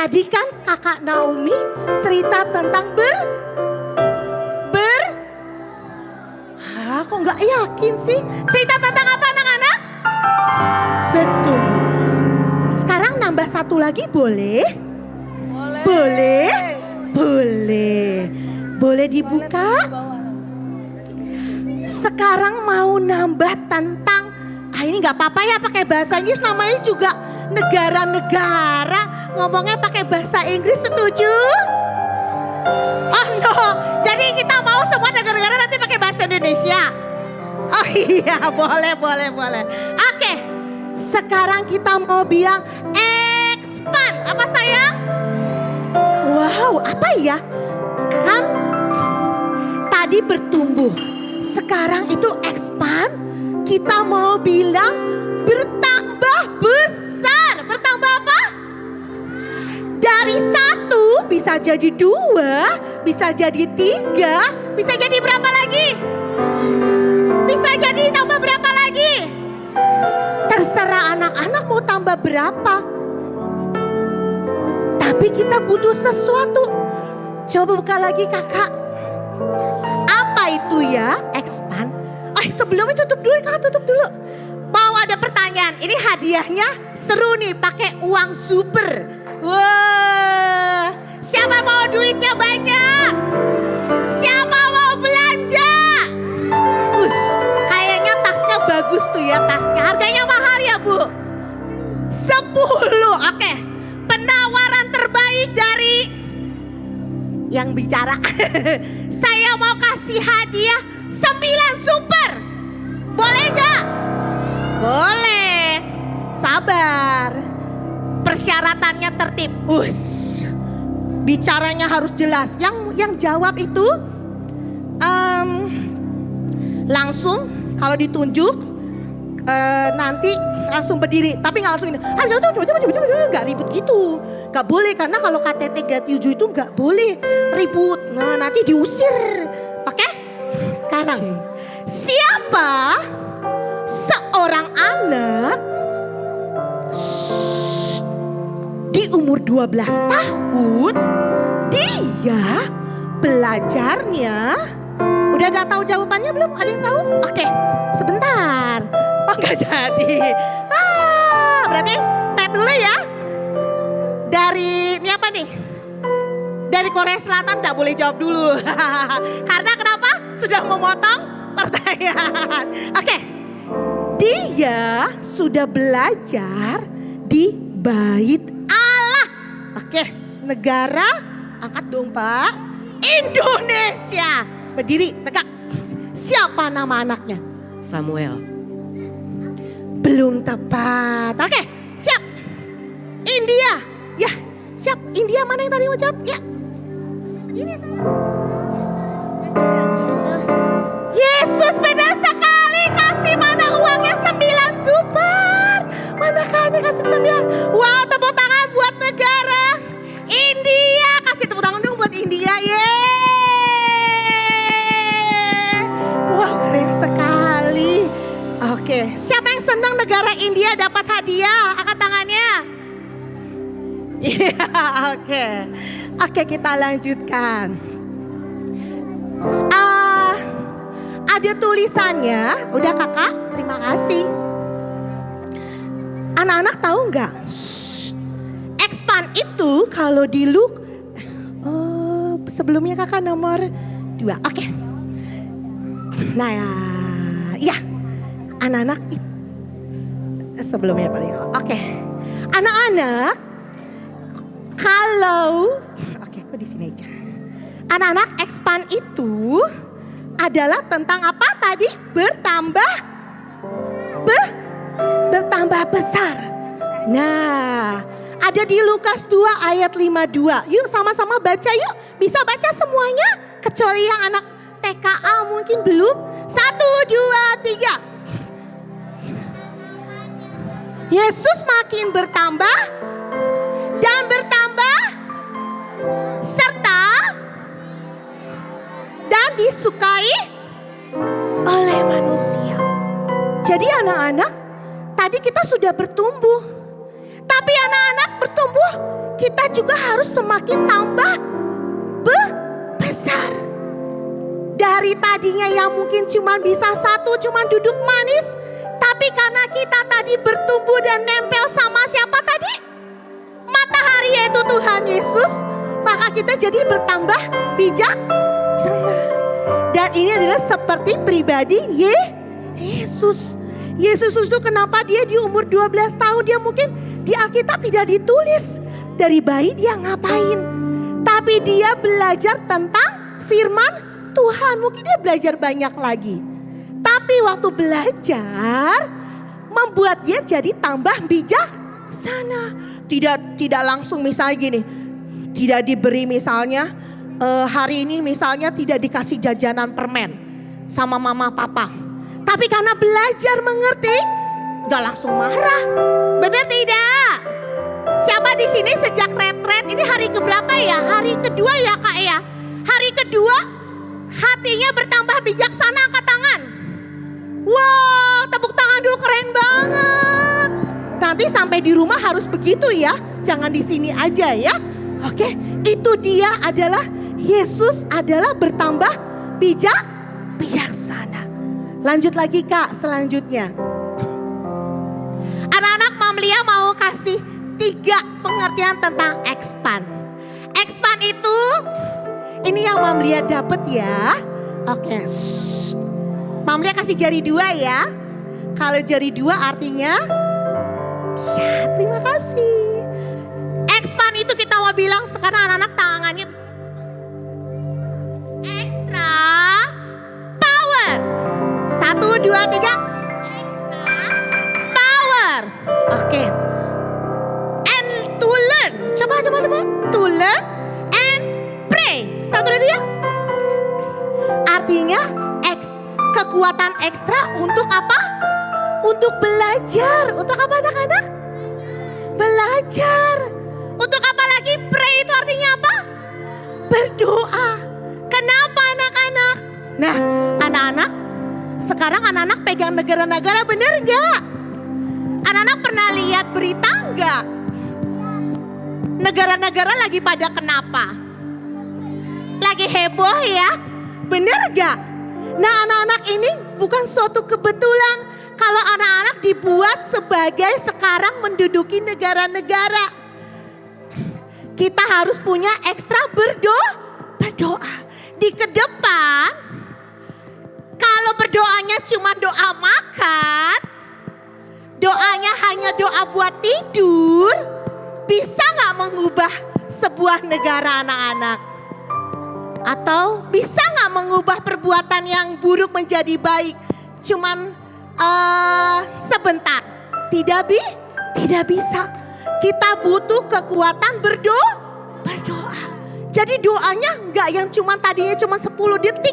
Tadi kan kakak Naomi cerita tentang kok nggak yakin sih? Cerita tentang apa anak-anak? Bertumbuh. Sekarang nambah satu lagi boleh? Boleh? Boleh. Boleh dibuka? Sekarang mau nambah tentang, ini nggak apa-apa ya pakai bahasa Inggris, namanya juga negara-negara. Ngomongnya pakai bahasa Inggris, setuju? Oh no, jadi kita mau semua negara-negara nanti pakai bahasa Indonesia. Oh iya, boleh. Oke, sekarang kita mau bilang expand. Apa sayang? Wow, apa ya? Kan tadi bertumbuh, sekarang itu expand. Kita mau bilang bertambah besar. Bertambah apa? Dari 1 bisa jadi 2, bisa jadi 3, bisa jadi berapa lagi? Bisa jadi tambah berapa lagi? Terserah anak-anak mau tambah berapa. Tapi kita butuh sesuatu. Coba buka lagi kakak. Apa itu ya? Expand. Sebelum itu tutup dulu kakak, tutup dulu. Mau ada pertanyaan. Ini hadiahnya seru nih, pakai uang super. Wah, siapa mau duitnya banyak? Siapa mau belanja? Kayaknya tasnya bagus tuh ya tasnya. Harganya mahal ya Bu? 10. Oke. Penawaran terbaik dari yang bicara. Saya mau kasih hadiah 9 super. Boleh gak? Boleh. Sabar. Persyaratannya tertib. Bicaranya harus jelas. Yang jawab itu langsung kalau ditunjuk nanti langsung berdiri. Tapi gak langsung ini. Gak ribut gitu. Gak boleh karena kalau KTT G7 itu gak boleh ribut. Nah nanti diusir. Oke? Sekarang. Siapa seorang anak di umur 12 tahun, dia belajarnya, udah ada tahu jawabannya belum? Ada yang tahu? Oke, sebentar. Oh nggak jadi. Berarti tet dulu ya. Dari, ini apa nih? Dari Korea Selatan nggak boleh jawab dulu. Karena kenapa? Sudah memotong pertanyaan. Oke, dia sudah belajar di Bait Allah. Oke, negara, angkat dong Pak. Indonesia. Berdiri, tegak. Siapa nama anaknya? Samuel. Belum tepat. Oke, siap. India. Ya, siap. India mana yang tadi mau jawab? Ya. Ini Yesus, benar sekali. Kasih mana uangnya 9 super. Manakah kasih 9? Wow, tepuk tangan buat negara India. Kasih tepuk tangan dong buat India. Yeay. Wow, keren sekali. Oke, siapa yang senang negara India dapat hadiah? Angkat tangannya. Iya, oke. Oke, kita lanjutkan. Ada tulisannya, udah kakak, terima kasih. Anak-anak tahu nggak? Expand itu kalau di Luke, sebelumnya kakak nomor 2, oke. Nah ya, anak-anak sebelumnya paling, oke. Anak-anak, kalau, oke, aku di sini aja. Anak-anak, expand itu adalah tentang apa tadi? Bertambah besar. Nah, ada di Lukas 2 ayat 52. Yuk sama-sama baca yuk. Bisa baca semuanya? Kecuali yang anak TKA mungkin belum. 1, 2, 3. Yesus makin bertambah dan bertambah serta dan disukai oleh manusia. Jadi anak-anak, tadi kita sudah bertumbuh. Tapi anak-anak bertumbuh kita juga harus semakin tambah besar. Dari tadinya yang mungkin cuma bisa satu, cuma duduk manis. Tapi karena kita tadi bertumbuh dan nempel sama siapa tadi? Matahari, yaitu Tuhan Yesus. Maka kita jadi bertambah bijaksana. Dan ini adalah seperti pribadi Yesus. Yesus itu kenapa dia di umur 12 tahun dia mungkin di Alkitab tidak ditulis. Dari bayi dia ngapain. Tapi dia belajar tentang firman Tuhan. Mungkin dia belajar banyak lagi. Tapi waktu belajar membuat dia jadi tambah bijaksana. Tidak langsung misalnya gini. Tidak diberi misalnya hari ini misalnya tidak dikasih jajanan permen sama mama papa. Tapi karena belajar mengerti gak langsung marah. Benar tidak? Siapa di sini sejak retret ini hari keberapa ya? Hari kedua ya Kak ya? Hari kedua hatinya bertambah bijaksana, angkat tangan. Wow, tepuk tangan dulu, keren banget. Nanti sampai di rumah harus begitu ya. Jangan di sini aja ya. Oke, itu dia adalah Yesus adalah bertambah bijaksana. Lanjut lagi Kak, selanjutnya. Anak-anak Mam Lia mau kasih 3 pengertian tentang expand. Expand itu, ini yang Mam Lia dapat ya. Oke, Mam Lia kasih jari 2 ya. Kalau jari 2 artinya, ya terima kasih. Expand itu kita mau bilang sekarang anak-anak tangannya extra power. 1, 2, 3. Extra power. Oke. And to learn. Coba. To learn and pray. 1, 2, 3. Artinya kekuatan ekstra untuk apa? Untuk belajar. Untuk apa anak-anak? Belajar. Untuk apa lagi? Pray itu artinya apa? Berdoa. Kenapa anak-anak? Nah anak-anak, sekarang anak-anak pegang negara-negara, bener gak? Anak-anak pernah lihat berita gak? Negara-negara lagi pada kenapa? Lagi heboh ya? Bener gak? Nah anak-anak ini bukan suatu kebetulan kalau anak-anak dibuat sebagai sekarang menduduki negara-negara. Kita harus punya ekstra berdoa. Di kedepan, kalau berdoanya cuma doa makan, doanya hanya doa buat tidur, bisa gak mengubah sebuah negara anak-anak? Atau bisa gak mengubah perbuatan yang buruk menjadi baik? Cuman sebentar. Tidak bisa. Kita butuh kekuatan berdoa. Jadi doanya enggak yang tadinya cuma 10 detik.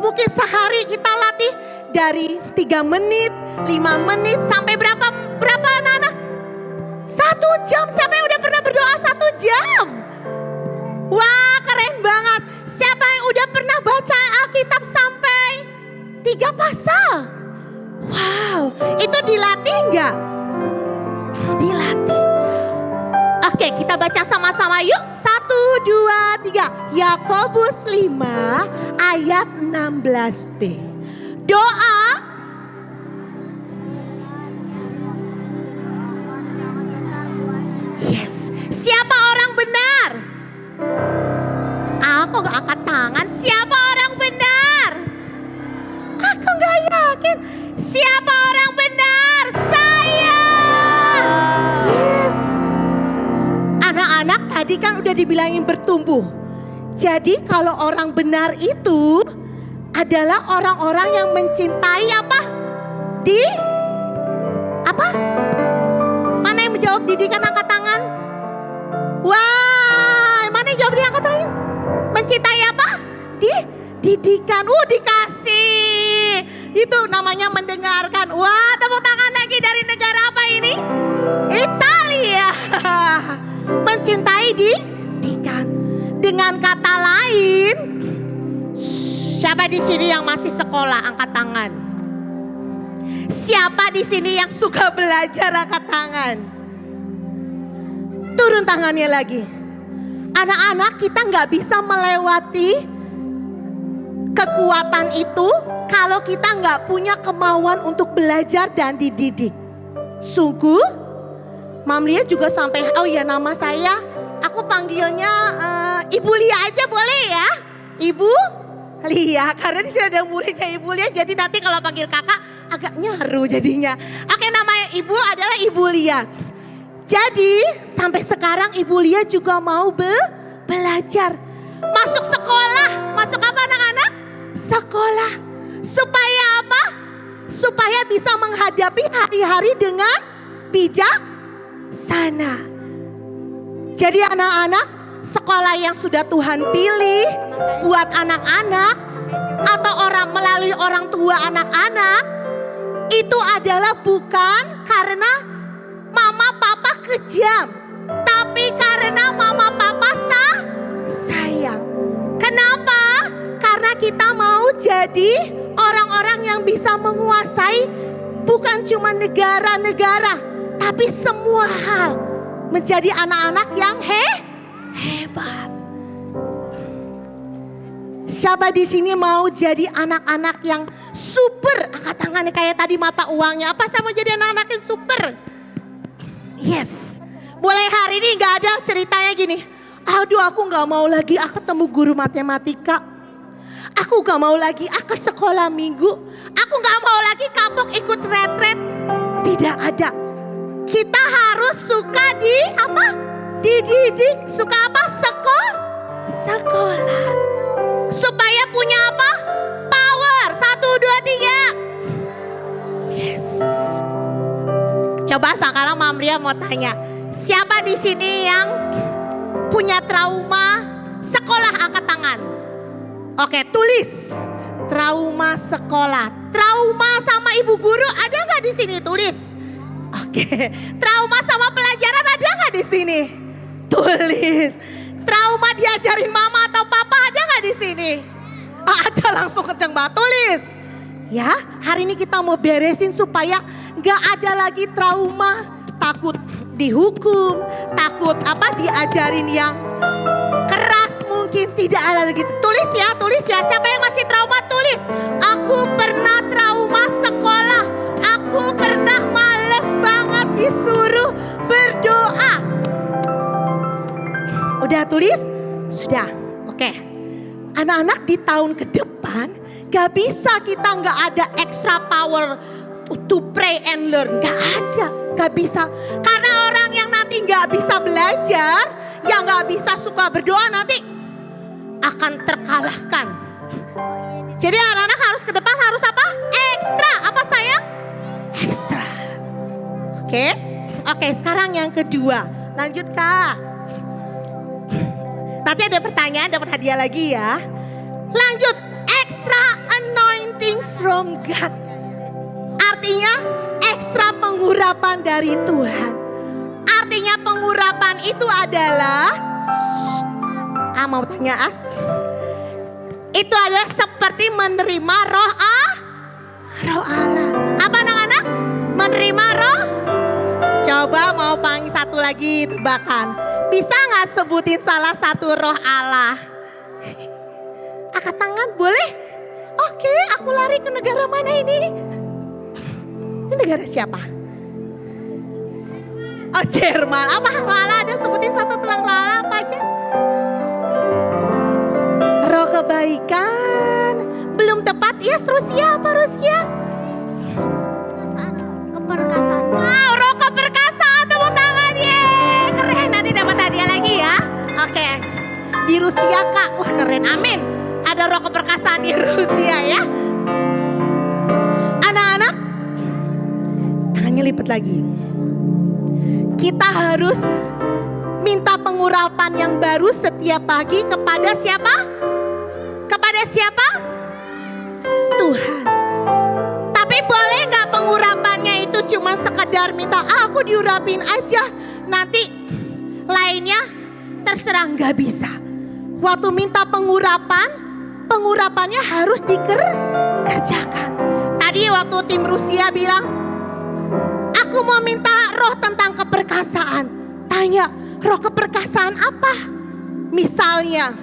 Mungkin sehari kita latih dari 3 menit, 5 menit sampai berapa anak-anak? 1 jam. Siapa yang udah pernah berdoa 1 jam? Wah, keren banget. Siapa yang udah pernah baca Alkitab sampai 3 pasal? Wow, itu dilatih enggak? Dilatih. Oke, kita baca sama-sama yuk. 1, 2, 3. Yakobus 5 ayat 16b. Doa yes. Siapa orang benar? Aku gak angkat tangan. Siapa orang benar? Aku gak yakin. Siapa orang benar? Saya. Yes. Anak-anak tadi kan udah dibilangin bertumbuh. Jadi kalau orang benar itu adalah orang-orang yang mencintai apa? Apa? Mana yang menjawab didikan, angkat tangan? Wah, mana yang jawab di angkat tangan? Mencintai apa? Didikan. Dikasih. Itu namanya mendengarkan. Wah, tepuk tangan lagi dari negara apa ini? Italia. Mencintai didikan. Dengan kata lain, siapa di sini yang masih sekolah, angkat tangan. Siapa di sini yang suka belajar, angkat tangan. Turun tangannya lagi. Anak-anak, kita nggak bisa melewati kekuatan itu kalau kita nggak punya kemauan untuk belajar dan dididik. Sungguh, Mam Lia juga sampai, oh ya nama saya, aku panggilnya Ibu Lia aja boleh ya? Ibu Lia, karena di sini ada muridnya Ibu Lia, jadi nanti kalau panggil kakak agak nyaru jadinya. Oke, nama Ibu adalah Ibu Lia. Jadi sampai sekarang Ibu Lia juga mau belajar. Masuk sekolah, masuk apa anak-anak? Sekolah. Supaya apa? Supaya bisa menghadapi hari-hari dengan bijaksana. Jadi anak-anak, sekolah yang sudah Tuhan pilih buat anak-anak atau melalui orang tua anak-anak, itu adalah bukan karena mama papa kejam, tapi karena mama papa sayang. Kenapa? Karena kita mau jadi orang-orang yang bisa menguasai bukan cuma negara-negara, tapi semua hal. Menjadi anak-anak yang hebat. Siapa di sini mau jadi anak-anak yang super? Angkat tangannya kayak tadi mata uangnya. Apa saya mau jadi anak-anak yang super? Yes. Mulai hari ini gak ada ceritanya gini. Aduh, aku gak mau lagi ketemu guru matematika. Aku gak mau lagi ke sekolah minggu. Aku gak mau lagi kapok ikut retret. Tidak ada. Kita harus suka dididik. Suka apa? Sekolah. Supaya punya apa? Power. 1, 2, 3. Yes. Coba sekarang Mam Lia mau tanya. Siapa di sini yang punya trauma sekolah, angkat tangan. Oke, tulis. Trauma sekolah. Trauma sama ibu guru ada nggak di sini? Tulis. Oke. Trauma sama pelajaran ada nggak di sini? Tulis. Trauma diajarin mama atau papa ada nggak di sini? Ada, langsung kenceng banget, tulis. Ya, hari ini kita mau beresin supaya nggak ada lagi trauma, takut dihukum, takut diajarin yang keras, mungkin tidak ada lagi. Tulis ya. Siapa yang masih trauma tulis. Aku pernah trauma sekolah. Aku pernah males banget disuruh berdoa. Udah tulis? Sudah. Oke. Anak-anak, di tahun ke depan gak bisa kita gak ada extra power to pray and learn. Gak ada. Gak bisa. Karena orang yang nanti gak bisa belajar, yang gak bisa suka berdoa nanti akan terkalahkan. Jadi anak-anak harus ke depan harus apa? Ekstra. Apa sayang? Ekstra. Oke, sekarang yang kedua. Lanjut Kak. Nanti ada pertanyaan, dapat hadiah lagi ya. Lanjut, extra anointing from God. Artinya ekstra pengurapan dari Tuhan. Artinya pengurapan itu adalah, mau tanya itu adalah seperti menerima roh Allah. Apa anak-anak? Menerima roh? Coba mau panggil satu lagi tebakan. Bisa gak sebutin salah satu roh Allah? Angkat tangan boleh? Oke, aku lari ke negara mana ini? Ini negara siapa? Oh, Jerman. Apa roh Allah? Ada sebutin satu tentang roh Allah apa aja? Roh kebaikan. Belum tepat. Yes, Rusia. Apa Rusia? Keperkasaan. Wow, roh keperkasaan. Tepuk tangan. Yeay, keren. Nanti dapat hadiah lagi ya. Oke. Di Rusia Kak. Wah, keren. Amin. Ada roh keperkasaan di Rusia ya. Anak-anak, tangannya lipat lagi. Kita harus minta pengurapan yang baru setiap pagi kepada siapa? Kepada siapa? Tuhan. Tapi boleh gak pengurapannya itu cuma sekedar minta, aku diurapin aja. Nanti lainnya terserah, gak bisa. Waktu minta pengurapannya harus dikerjakan. Tadi waktu tim Rusia bilang, aku mau minta roh tentang keperkasaan. Tanya, Roh keperkasaan apa? Misalnya,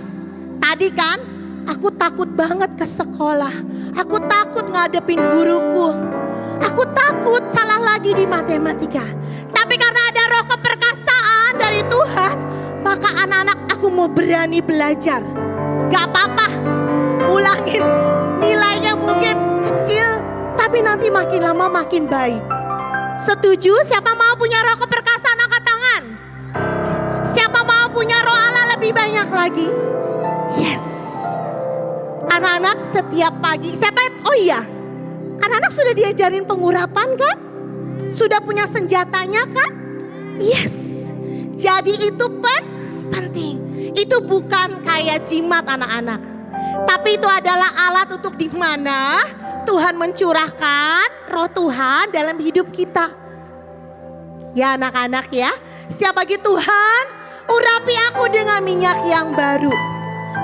tadi kan aku takut banget ke sekolah. Aku takut ngadepin guruku. Aku takut salah lagi di matematika. Tapi karena ada roh keperkasaan dari Tuhan, maka anak-anak aku mau berani belajar. Gak apa-apa, ulangin nilainya mungkin kecil, tapi nanti makin lama makin baik. Setuju? Siapa mau punya roh keperkasaan angkat tangan? Siapa mau punya roh Allah lebih banyak lagi? Yes. Anak-anak setiap pagi, oh iya, anak-anak sudah diajarin pengurapan kan? Sudah punya senjatanya kan? Yes. Jadi itu penting. Itu bukan kayak jimat anak-anak. Tapi itu adalah alat untuk di mana Tuhan mencurahkan roh Tuhan dalam hidup kita. Ya anak-anak ya. Setiap pagi Tuhan urapi aku dengan minyak yang baru.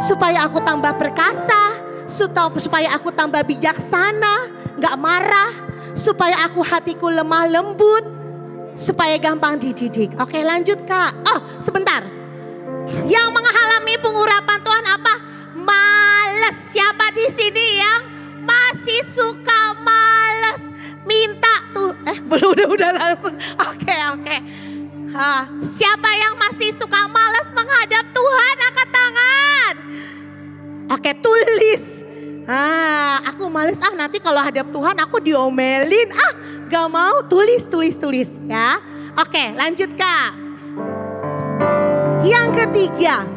Supaya aku tambah perkasa. Supaya aku tambah bijaksana. Gak marah. Supaya aku hatiku lemah lembut. Supaya gampang dididik. Oke lanjut Kak. Oh sebentar. Yang menghalangi pengurapan Tuhan apa? Males. Siapa di sini yang masih suka males? Minta tuh. Belum udah langsung. Oke. Siapa yang masih suka males menghadap Tuhan? Angkat tangan. Oke, tulis. Aku males nanti kalau hadap Tuhan aku diomelin. Gak mau, tulis ya. Oke, lanjut Kak. Yang ketiga,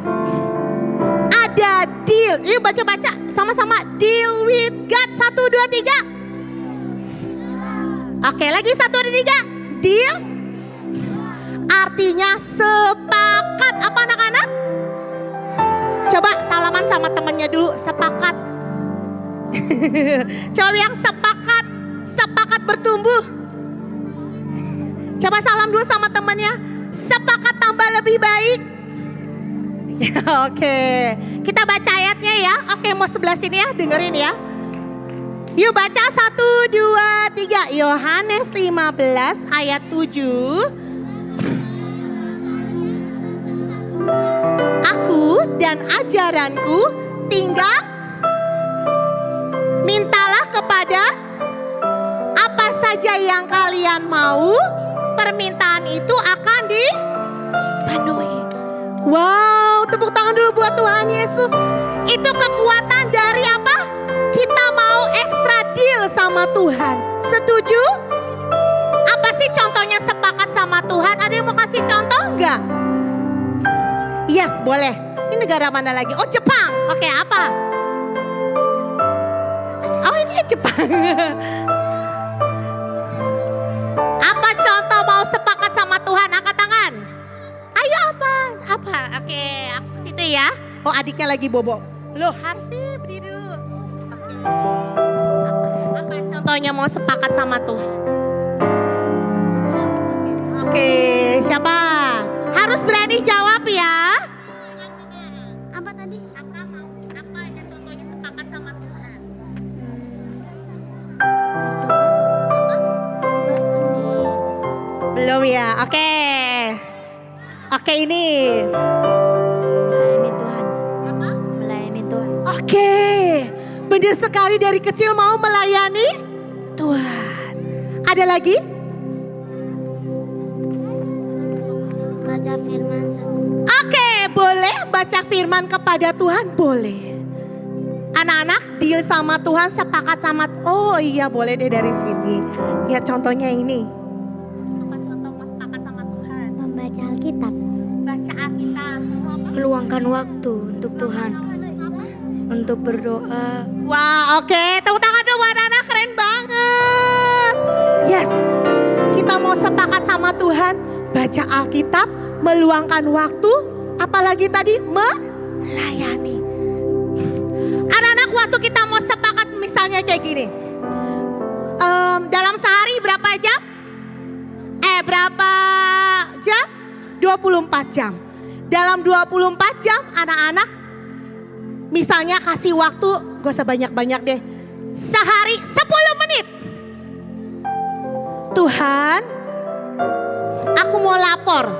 ada deal. Yuk baca-baca sama-sama. Deal with God. 1, 2, 3. Oke, lagi 1, 2, 3. Deal. Artinya sepakat. Apa anak-anak? Coba salaman sama temannya dulu. Sepakat. Coba yang sepakat. Sepakat bertumbuh. Coba salam dulu sama temannya. Sepakat tambah lebih baik. Oke, kita baca ayatnya ya. Oke, mau sebelah sini ya, dengerin ya. Yuk baca 1, 2, 3. Yohanes 15 ayat 7. Aku dan ajaranku tinggal. Mintalah kepada apa saja yang kalian mau. Permintaan itu akan dipenuhi. Wow, tepuk tangan dulu buat Tuhan Yesus. Itu kekuatan dari apa? Kita mau extra deal sama Tuhan. Setuju? Apa sih contohnya sepakat sama Tuhan? Ada yang mau kasih contoh enggak? Yes, boleh. Ini negara mana lagi? Oh, Jepang. Oke, apa? Oh, ini Jepang. Apa contoh mau sepakat sama Tuhan? Angkat tangan. Ayo apa? Oke, aku ke situ ya. Oh, adiknya lagi bobo. Loh, Harvey berdiri dulu. Oke. Apa contohnya mau sepakat sama Tuhan? Oke, siapa? Harus berani jawab ya. Apa tadi? Apa ya contohnya sepakat sama Tuhan? Belum ya, oke. Oke ini. Melayani Tuhan. Apa? Melayani Tuhan. Oke, benar sekali dari kecil mau melayani Tuhan. Ada lagi? Baca firman. Oke, boleh baca firman kepada Tuhan? Boleh. Anak-anak deal sama Tuhan, sepakat sama. Oh iya boleh deh dari sini. Ya contohnya ini. Apa contoh mau sepakat sama Tuhan? Membaca Alkitab. Baca Alkitab. Meluangkan waktu untuk Tuhan. Untuk berdoa. Wah oke, tepuk tangan dong buat anak, keren banget. Yes, kita mau sepakat sama Tuhan. Baca Alkitab, meluangkan waktu. Apalagi tadi melayani. Anak-anak waktu kita mau sepakat misalnya kayak gini. Dalam sehari berapa jam? Berapa jam? 24 jam. Dalam 24 jam anak-anak misalnya kasih waktu, gak usah banyak-banyak deh. Sehari 10 menit. Tuhan, aku mau lapor.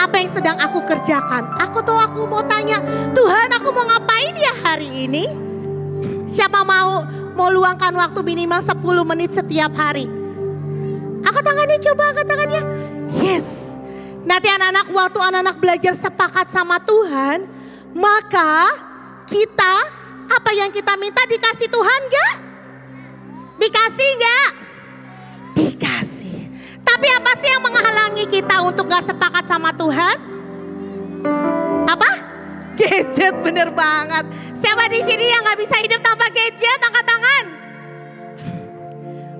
apa yang sedang aku kerjakan. Aku mau tanya, Tuhan aku mau ngapain ya hari ini? Siapa mau luangkan waktu minimal 10 menit setiap hari? Angkat tangannya, coba angkat tangannya. Yes. Nanti anak-anak, waktu anak-anak belajar sepakat sama Tuhan, maka kita, apa yang kita minta dikasih Tuhan gak? Dikasih gak? Dikasih. Tapi apa sih yang menghalangi kita untuk gak sepakat sama Tuhan? Apa? Gadget, bener banget. Siapa di sini yang gak bisa hidup tanpa gadget? Angkat tangan.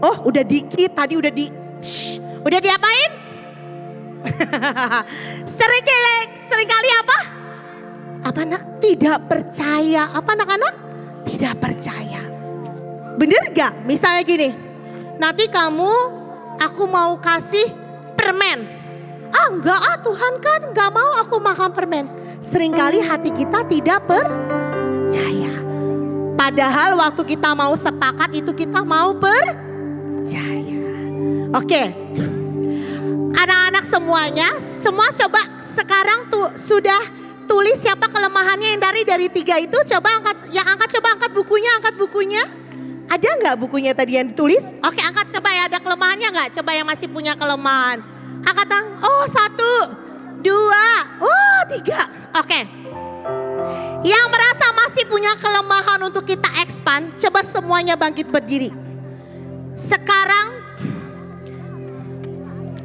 Oh, udah dikit. Tadi udah udah diapain? Seringkali apa? Apa nak? Tidak percaya. Apa anak-anak? Tidak percaya. Bener gak? Misalnya gini. Nanti aku mau kasih permen. Enggak Tuhan kan gak mau aku makan permen. Seringkali hati kita tidak percaya. Padahal waktu kita mau sepakat itu kita mau percaya. Oke. Anak-anak semuanya, semua coba sekarang sudah tulis siapa kelemahannya yang dari 3 itu. Coba angkat bukunya. Ada nggak bukunya tadi yang ditulis? Oke, angkat coba ya, ada kelemahannya nggak? Coba yang masih punya kelemahan. Angkat tangan. Oh 1, 2, oh 3. Oke. Yang merasa masih punya kelemahan untuk kita expand, coba semuanya bangkit berdiri. Sekarang,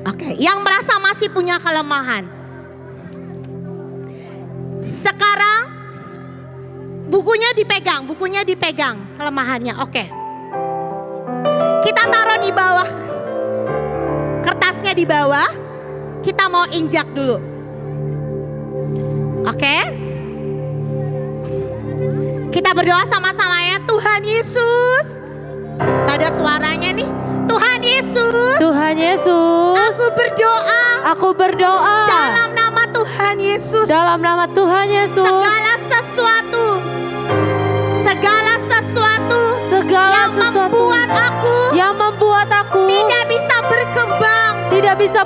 oke, yang merasa masih punya kelemahan. Sekarang bukunya dipegang kelemahannya. Oke. Kita taruh di bawah. Kertasnya di bawah. Kita mau injak dulu. Oke. Kita berdoa sama-sama ya. Tuhan Yesus. Gak ada suaranya nih. Tuhan Yesus. Tuhan Yesus. Aku berdoa. Dalam nama Tuhan Yesus. Dalam nama Tuhan Yesus. Segala sesuatu yang membuat aku tidak bisa berkembang, tidak bisa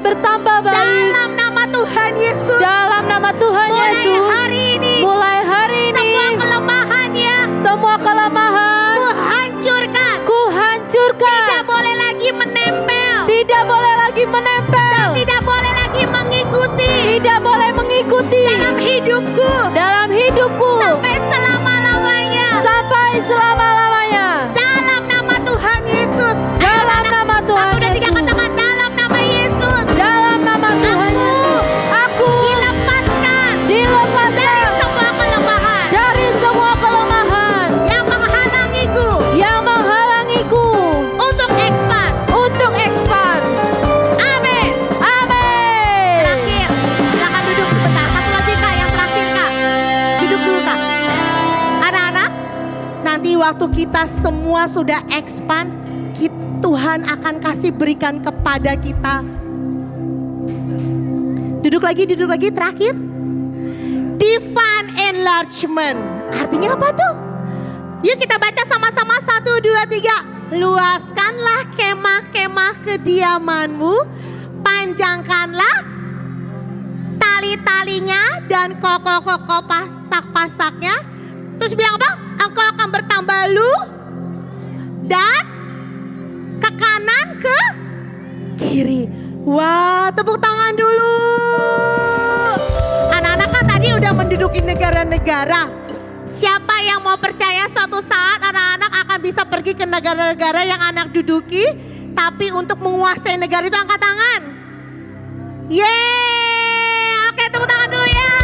bertambah baik. Dalam nama Tuhan Yesus. Dalam nama Tuhan Yesus. Mulai hari ini. Semua kelemahan. Ku hancurkan. Tidak boleh lagi menempel. Tidak boleh lagi menempel. Tidak boleh lagi mengikuti. Tidak boleh mengikuti. Dalam hidupku. Sampai selama-lamanya. Dalam nama Tuhan Yesus. Dalam nama Tuhan Yesus. 1, 2, 3 katakan dalam nama Yesus. Dalam nama Tuhan Yesus. Aku dilepaskan dari semua kelemahan yang menghalangiku untuk expand. Amin. Terakhir, silakan duduk sebentar. Satu lagi Kak, yang terakhir Kak. Duduk dulu Kak. Anak-anak, nanti waktu kita semua sudah expand, Tuhan akan kasih berikan kepada kita. Duduk lagi terakhir. Divine enlargement. Artinya apa tuh? Yuk kita baca sama-sama 1, 2, 3. Luaskanlah kemah-kemah kediamanmu. Panjangkanlah tali-talinya dan kokoh-kokoh pasak-pasaknya. Terus bilang apa? Engkau akan bertambah dan ke kanan ke kiri. Wah, tepuk tangan dulu. Anak-anak kan tadi udah menduduki negara-negara. Siapa yang mau percaya suatu saat anak-anak akan bisa pergi ke negara-negara yang anak duduki. Tapi untuk menguasai negara itu angkat tangan. Yeay, oke tepuk tangan dulu ya.